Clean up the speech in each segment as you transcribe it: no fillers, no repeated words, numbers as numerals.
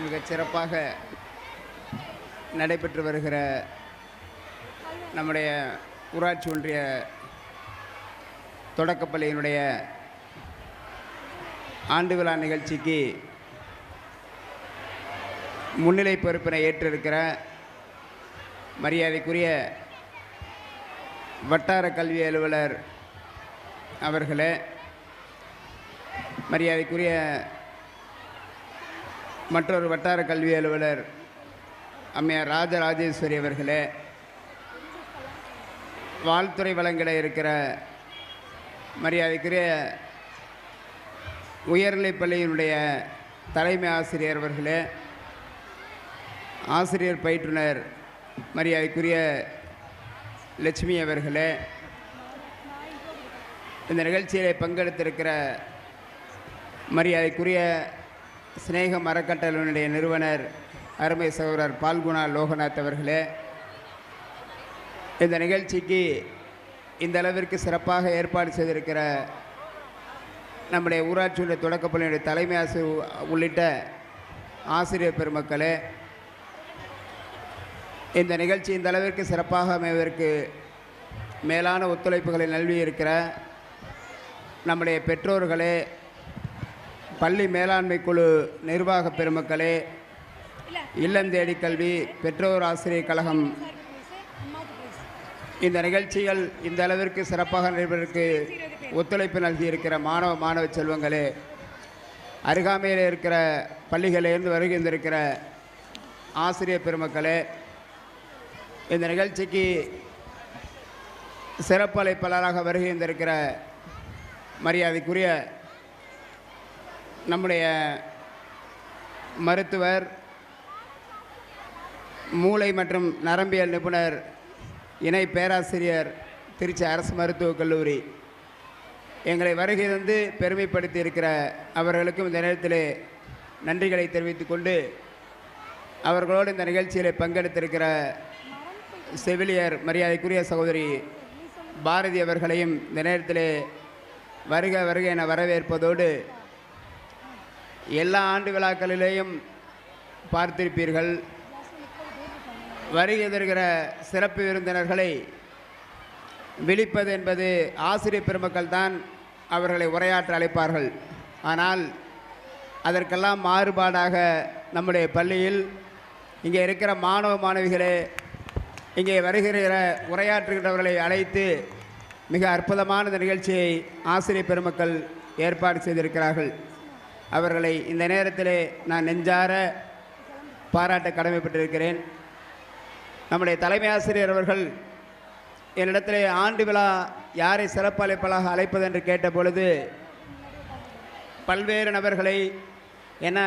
மிகச் சிறப்பாக நடைபெற்று வருகிற நம்முடைய ஊராட்சி ஒன்றிய தொடக்கப்பள்ளியினுடைய ஆண்டு விழா நிகழ்ச்சிக்கு முன்னிலை பொறுப்பினை ஏற்றிருக்கிற மரியாதைக்குரிய வட்டார கல்வி அலுவலர் அவர்களே, மரியாதைக்குரிய மற்றொரு வட்டார கல்வி அலுவலர் அம்மையார் ராஜராஜேஸ்வரி அவர்களே, வாழ்த்துறை வழங்கிட இருக்கிற மரியாதைக்குரிய உயர்நிலைப் பள்ளியினுடைய தலைமை ஆசிரியர் அவர்களே, ஆசிரியர் பயிற்றுனர் மரியாதைக்குரிய லட்சுமி அவர்களே, இந்த நிகழ்ச்சியிலே பங்கெடுத்திருக்கிற மரியாதைக்குரிய சிநேகம் அறக்கட்டளையினுடைய நிறுவனர் அருமை சகோதரர் பால்குணா லோகநாத் அவர்களே, இந்த நிகழ்ச்சிக்கு இந்த அளவிற்கு சிறப்பாக ஏற்பாடு செய்திருக்கிற நம்முடைய ஊராட்சியுடைய தொடக்கப்பள்ளியுடைய தலைமை ஆசிரியர் உள்ளிட்ட ஆசிரியர் பெருமக்களே, இந்த நிகழ்ச்சி இந்த அளவிற்கு சிறப்பாக அமைவதற்கு மேலான ஒத்துழைப்புகளை நல்கியிருக்கிற நம்முடைய பெற்றோர்களே, பள்ளி மேலாண்மை குழு நிர்வாக பெருமக்களே, இல்லம் தேடி கல்வி பெற்றோர் ஆசிரியர் கழகம், இந்த நிகழ்ச்சிகள் இந்த அளவிற்கு சிறப்பாக நடைபெறுவதற்கு ஒத்துழைப்பு நல்கியிருக்கிற மாணவ செல்வங்களே, அருகாமையில் இருக்கிற பள்ளிகளிலிருந்து வருகின்றிருக்கிற ஆசிரியர் பெருமக்களே, இந்த நிகழ்ச்சிக்கு சிறப்பு அழைப்பாளராக வருகின்றிருக்கிற மரியாதைக்குரிய நம்முடைய மருத்துவர், மூளை மற்றும் நரம்பியல் நிபுணர், இணை பேராசிரியர், திருச்சி அரசு மருத்துவக் கல்லூரி, எங்களை வருகை தந்து பெருமைப்படுத்தி இருக்கிற அவர்களுக்கும் இந்த நேரத்தில் நன்றிகளை தெரிவித்துக் கொண்டு, அவர்களோடு இந்த நிகழ்ச்சியில் பங்கெடுத்திருக்கிற செவிலியர் மரியாதைக்குரிய சகோதரி பாரதி அவர்களையும் இந்த நேரத்தில் வருக வருக என வரவேற்பதோடு, எல்லா ஆண்டு விழாக்களிலேயும் பார்த்திருப்பீர்கள், வருகை தருகிற சிறப்பு விருந்தினர்களை விழிப்பது என்பது ஆசிரியர் பெருமக்கள் தான் அவர்களை உரையாற்ற அழைப்பார்கள். ஆனால் அதற்கெல்லாம் மாறுபாடாக நம்முடைய பள்ளியில் இங்கே இருக்கிற மாணவ மாணவிகளே, இங்கே வருகிற உரையாற்றுகின்றவர்களை அழைத்து மிக அற்புதமான இந்த நிகழ்ச்சியை ஆசிரியர் பெருமக்கள் ஏற்பாடு செய்திருக்கிறார்கள். அவர்களை இந்த நேரத்திலே நான் நெஞ்சார பாராட்ட கடமைப்பட்டிருக்கிறேன். நம்முடைய தலைமை ஆசிரியர் அவர்கள் என்னிடத்திலே ஆண்டு விழா யாரை சிறப்பு அழைப்பாளராக அழைப்பது என்று கேட்ட பொழுது, பல்வேறு நபர்களை, என்ன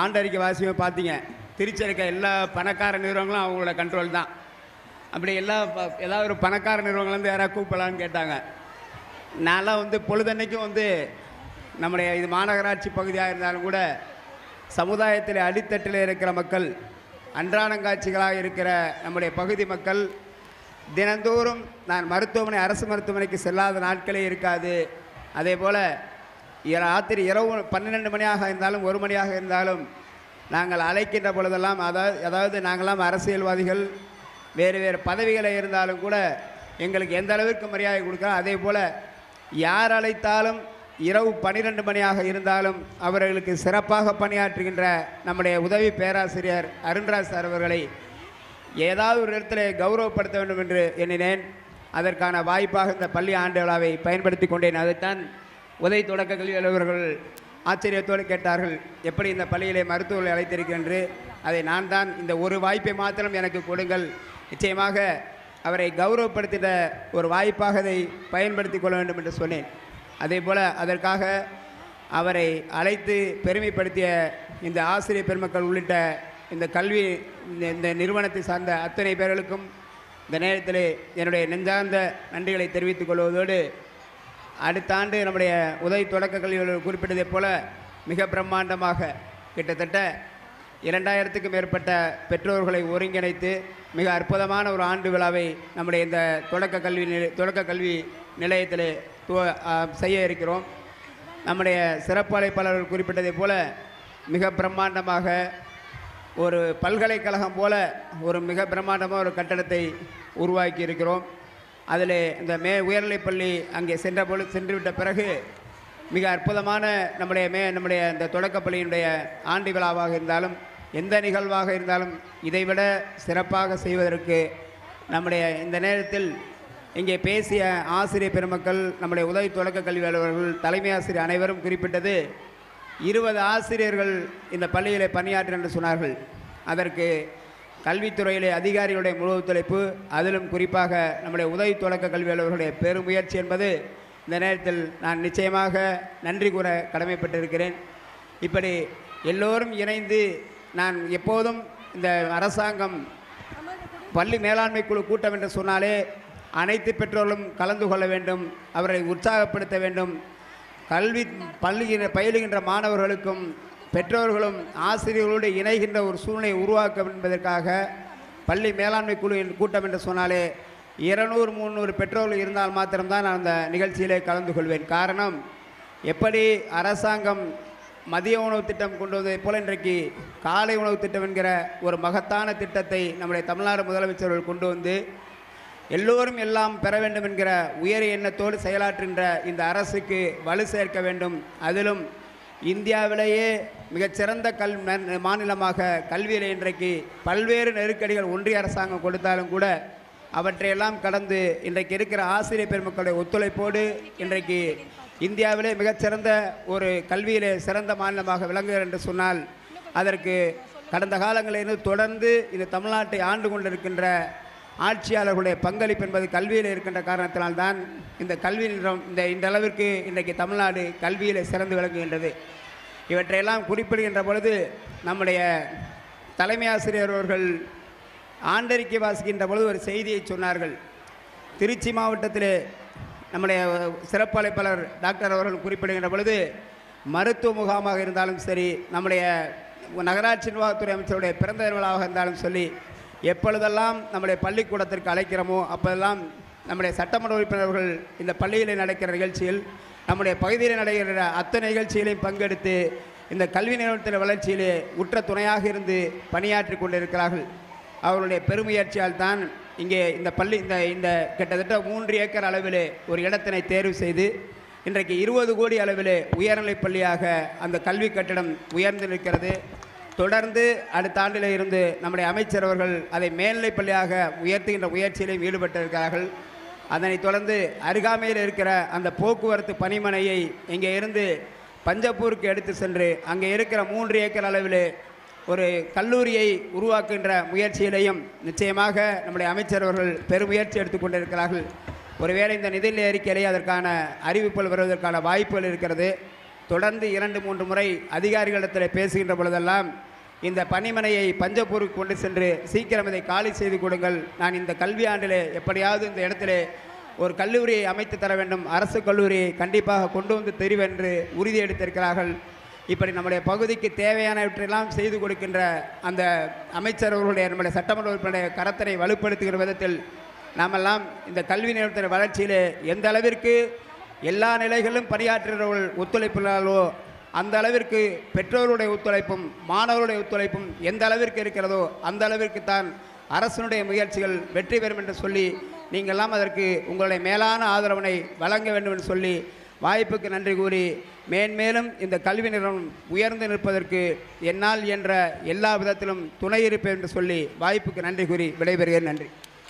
ஆண்டறிக்கை வாசியமாக பார்த்தீங்க, திருச்சி இருக்க எல்லா பணக்கார நிறுவனங்களும் அவங்களோட கண்ட்ரோல் தான். அப்படி ஏதாவது ஒரு பணக்கார நிறுவனங்கள்லேருந்து யாராவது கூப்பிடலான்னு கேட்டாங்க. நான்லாம் பொழுதன்னைக்கும் நம்முடைய இது மாநகராட்சி பகுதியாக இருந்தாலும் கூட சமுதாயத்தில் அடித்தட்டில் இருக்கிற மக்கள், அன்றாடங்காட்சிகளாக இருக்கிற நம்முடைய பகுதி மக்கள், தினந்தோறும் நான் மருத்துவமனை அரசு மருத்துவமனைக்கு செல்லாத நாட்களே இருக்காது. அதே போல் ராத்திரி இரவு 12 மணியாக இருந்தாலும் 1 மணியாக இருந்தாலும் நாங்கள் அழைக்கின்ற பொழுதெல்லாம், அதாவது நாங்களாம் அரசியல்வாதிகள், வேறு வேறு பதவிகளை இருந்தாலும் கூட எங்களுக்கு எந்த அளவிற்கு மரியாதை கொடுக்குறோம், அதே போல் யார் அழைத்தாலும் இரவு 12 மணியாக இருந்தாலும் அவர்களுக்கு சிறப்பாக பணியாற்றுகின்ற நம்முடைய உதவி பேராசிரியர் அருண்ராஜ் சார் அவர்களை ஏதாவது ஒரு இடத்துல கௌரவப்படுத்த வேண்டும் என்று எண்ணினேன். அதற்கான வாய்ப்பாக இந்த பள்ளி ஆண்டு விழாவை பயன்படுத்தி கொண்டேன். அதைத்தான் உதவி தொடக்க கல்வி அலுவலர்கள் ஆச்சரியத்தோடு கேட்டார்கள், எப்படி இந்த பள்ளியிலே மருத்துவர்களை அழைத்திருக்கின்ற, அதை நான் தான் இந்த ஒரு வாய்ப்பை மாத்திரம் எனக்கு கொடுங்கள், நிச்சயமாக அவரை கௌரவப்படுத்திட ஒரு வாய்ப்பாக அதை பயன்படுத்தி கொள்ள வேண்டும் என்று சொன்னேன். அதே போல் அதற்காக அவரை அழைத்து பெருமைப்படுத்திய இந்த ஆசிரியர் பெருமக்கள் உள்ளிட்ட இந்த நிறுவனத்தை சார்ந்த அத்தனை பேர்களுக்கும் இந்த நேரத்தில் என்னுடைய நெஞ்சார்ந்த நன்றிகளை தெரிவித்துக் கொள்வதோடு, அடுத்த ஆண்டு நம்முடைய உதவி தொடக்க கல்வியாளர் குறிப்பிட்டதை போல மிக பிரம்மாண்டமாக கிட்டத்தட்ட 2000க்கும் மேற்பட்ட பெற்றோர்களை ஒருங்கிணைத்து மிக அற்புதமான ஒரு ஆண்டு விழாவை நம்முடைய இந்த தொடக்க கல்வி நிலையத்தில் செய்ய இருக்கிறோம். நம்முடைய சிறப்பு அழைப்பாளர்கள் குறிப்பிட்டதை போல மிக பிரம்மாண்டமாக ஒரு பல்கலைக்கழகம் போல ஒரு மிக பிரம்மாண்டமாக ஒரு கட்டடத்தை உருவாக்கி இருக்கிறோம். அதில் இந்த உயர்நிலைப்பள்ளி அங்கே சென்றுவிட்ட பிறகு மிக அற்புதமான நம்முடைய இந்த தொடக்கப்பள்ளியினுடைய ஆண்டு விழாவாக இருந்தாலும் எந்த நிகழ்வாக இருந்தாலும் இதைவிட சிறப்பாக செய்வதற்கு நம்முடைய இந்த நேரத்தில் இங்கே பேசிய ஆசிரியர் பெருமக்கள், நம்முடைய உதவி தொடக்க கல்வி அலுவலர்கள், தலைமை ஆசிரியர் அனைவரும் குறிப்பிட்டது 20 ஆசிரியர்கள் இந்த பள்ளியிலே பணியாற்று என்று சொன்னார்கள். அதற்கு கல்வித்துறையிலே அதிகாரிகளுடைய முழு ஒத்துழைப்பு, அதிலும் குறிப்பாக நம்முடைய உதவி தொடக்க கல்வி அலுவலர்களுடைய பெருமுயற்சி என்பது இந்த நேரத்தில் நான் நிச்சயமாக நன்றி கூற கடமைப்பட்டிருக்கிறேன். இப்படி எல்லோரும் இணைந்து நான் எப்போதும் இந்த அரசாங்கம் பள்ளி மேலாண்மை குழு கூட்டம் என்று சொன்னாலே அனைத்து பெற்றோர்களும் கலந்து கொள்ள வேண்டும், அவரை உற்சாகப்படுத்த வேண்டும். பயிலுகின்ற மாணவர்களுக்கும் பெற்றோர்களும் ஆசிரியர்களோடு இணைகின்ற ஒரு சூழ்நிலையை உருவாக்க என்பதற்காக பள்ளி மேலாண்மை குழு கூட்டம் என்று சொன்னாலே 200-300 பெற்றோர்கள் இருந்தால் மாத்திரம்தான் நான் அந்த நிகழ்ச்சியிலே கலந்து கொள்வேன். காரணம், எப்படி அரசாங்கம் மதிய உணவு திட்டம் கொண்டு வந்ததைப் போல இன்றைக்கு காலை உணவு திட்டம் என்கிற ஒரு மகத்தான திட்டத்தை நம்முடைய தமிழ்நாடு முதலமைச்சர்கள் கொண்டு வந்து எல்லோரும் எல்லாம் பெற வேண்டும் என்கிற உயரிய எண்ணத்தோடு செயலாற்றுகின்ற இந்த அரசுக்கு வலு சேர்க்க வேண்டும். அதிலும் இந்தியாவிலேயே மிகச்சிறந்த மாநிலமாக கல்வியில் இன்றைக்கு பல்வேறு நெருக்கடிகள் ஒன்றிய அரசாங்கம் கொடுத்தாலும் கூட அவற்றையெல்லாம் கடந்து இன்றைக்கு இருக்கிற ஆசிரியர் பெருமக்களுடைய ஒத்துழைப்போடு இன்றைக்கு இந்தியாவிலே மிகச்சிறந்த ஒரு கல்வியிலே சிறந்த மாநிலமாக விளங்குகிறது என்று சொன்னால் அதற்கு கடந்த காலங்களில் தொடர்ந்து இந்த தமிழ்நாட்டை ஆண்டு கொண்டிருக்கின்ற ஆட்சியாளர்களுடைய பங்களிப்பு என்பது கல்வியில் இருக்கின்ற காரணத்தினால்தான் இந்த கல்வி நிறுவனம் இந்த அளவிற்கு இன்றைக்கு தமிழ்நாடு கல்வியில் சிறந்து விளங்குகின்றது. இவற்றையெல்லாம் குறிப்பிடுகின்ற பொழுது நம்முடைய தலைமை ஆசிரியர் அவர்கள் ஆண்டறிக்கை வாசிக்கின்ற பொழுது ஒரு செய்தியை சொன்னார்கள். திருச்சி மாவட்டத்திலே நம்முடைய சிறப்பு அழைப்பாளர் டாக்டர் அவர்கள் குறிப்பிடுகின்ற பொழுது மருத்துவ முகாமாக இருந்தாலும் சரி, நம்முடைய நகராட்சி நிர்வாகத்துறை அமைச்சருடைய பிறந்த விழாவாக இருந்தாலும் சொல்லி எப்பொழுதெல்லாம் நம்முடைய பள்ளிக்கூடத்திற்கு அழைக்கிறோமோ அப்போதெல்லாம் நம்முடைய சட்டமன்ற உறுப்பினர்கள் இந்த பள்ளியில் நடக்கிற நிகழ்ச்சியில் நம்முடைய பகுதியில் நடைபெறுகிற அத்தனை நிகழ்ச்சிகளையும் பங்கெடுத்து இந்த கல்வி நிறுவனத்தின் வளர்ச்சியிலே உற்ற துணையாக இருந்து பணியாற்றி கொண்டிருக்கிறார்கள். அவர்களுடைய பெருமுயற்சியால் தான் இங்கே இந்த பள்ளி இந்த கிட்டத்தட்ட 3 ஏக்கர் அளவிலே ஒரு இடத்தினை தேர்வு செய்து இன்றைக்கு 20 கோடி அளவிலே உயர்நிலைப் பள்ளியாக அந்த கல்வி கட்டிடம் உயர்ந்து நிற்கிறது. தொடர்ந்து அடுத்த ஆண்டில் இருந்து நம்முடைய அமைச்சர் அவர்கள் அதை மேல்நிலைப் பள்ளியாக உயர்த்துகின்ற முயற்சியிலையும் ஈடுபட்டிருக்கிறார்கள். அதனைத் தொடர்ந்து அருகாமையில் இருக்கிற அந்த போக்குவரத்து பணிமனையை இங்கே இருந்து பஞ்சப்பூருக்கு எடுத்து சென்று அங்கே இருக்கிற 3 ஏக்கர் அளவிலே ஒரு கல்லூரியை உருவாக்குகின்ற முயற்சியிலையும் நிச்சயமாக நம்முடைய அமைச்சர் அவர்கள் பெருமுயற்சி எடுத்துக்கொண்டிருக்கிறார்கள். ஒருவேளை இந்த நிதி அறிக்கையிலே அதற்கான அறிவிப்புகள் வருவதற்கான வாய்ப்புகள் இருக்கிறது. தொடர்ந்து 2-3 முறை அதிகாரிகளிடத்தில் பேசுகின்ற பொழுதெல்லாம் இந்த பணிமனையை பஞ்சப்பூருக்கு கொண்டு சென்று சீக்கிரம் இதை காலி செய்து கொடுங்கள், நான் இந்த கல்வி ஆண்டிலே எப்படியாவது இந்த இடத்திலே ஒரு கல்லூரியை அமைத்து தர வேண்டும், அரசு கல்லூரியை கண்டிப்பாக கொண்டு வந்து தெரிவென்று உறுதி எடுத்திருக்கிறார்கள். இப்படி நம்முடைய பகுதிக்கு தேவையானவற்றையெல்லாம் செய்து கொடுக்கின்ற அந்த அமைச்சர் அவர்களுடைய நம்முடைய சட்டமன்ற உறுப்பினருடைய கரத்தினை வலுப்படுத்துகிற விதத்தில் நாமெல்லாம் இந்த கல்வி நிறுவனத்தின் வளர்ச்சியிலே எந்த அளவிற்கு எல்லா நிலைகளிலும் பணியாற்றுகிறவர்கள் ஒத்துழைப்பினாலோ அந்த அளவிற்கு பெற்றோருடைய ஒத்துழைப்பும் மாணவருடைய ஒத்துழைப்பும் எந்த அளவிற்கு இருக்கிறதோ அந்த அளவிற்கு தான் அரசினுடைய முயற்சிகள் வெற்றி பெறும் என்று சொல்லி நீங்கள்லாம் அதற்கு உங்களுடைய மேலான ஆதரவினை வழங்க வேண்டும் என்று சொல்லி வாய்ப்புக்கு நன்றி கூறி மேன்மேலும் இந்த கல்வி நிறுவனம் உயர்ந்து நிற்பதற்கு என்னால் என்ற எல்லா விதத்திலும் துணை இருப்பேன் என்று சொல்லி வாய்ப்புக்கு நன்றி கூறி விடைபெறுகிறேன். நன்றி.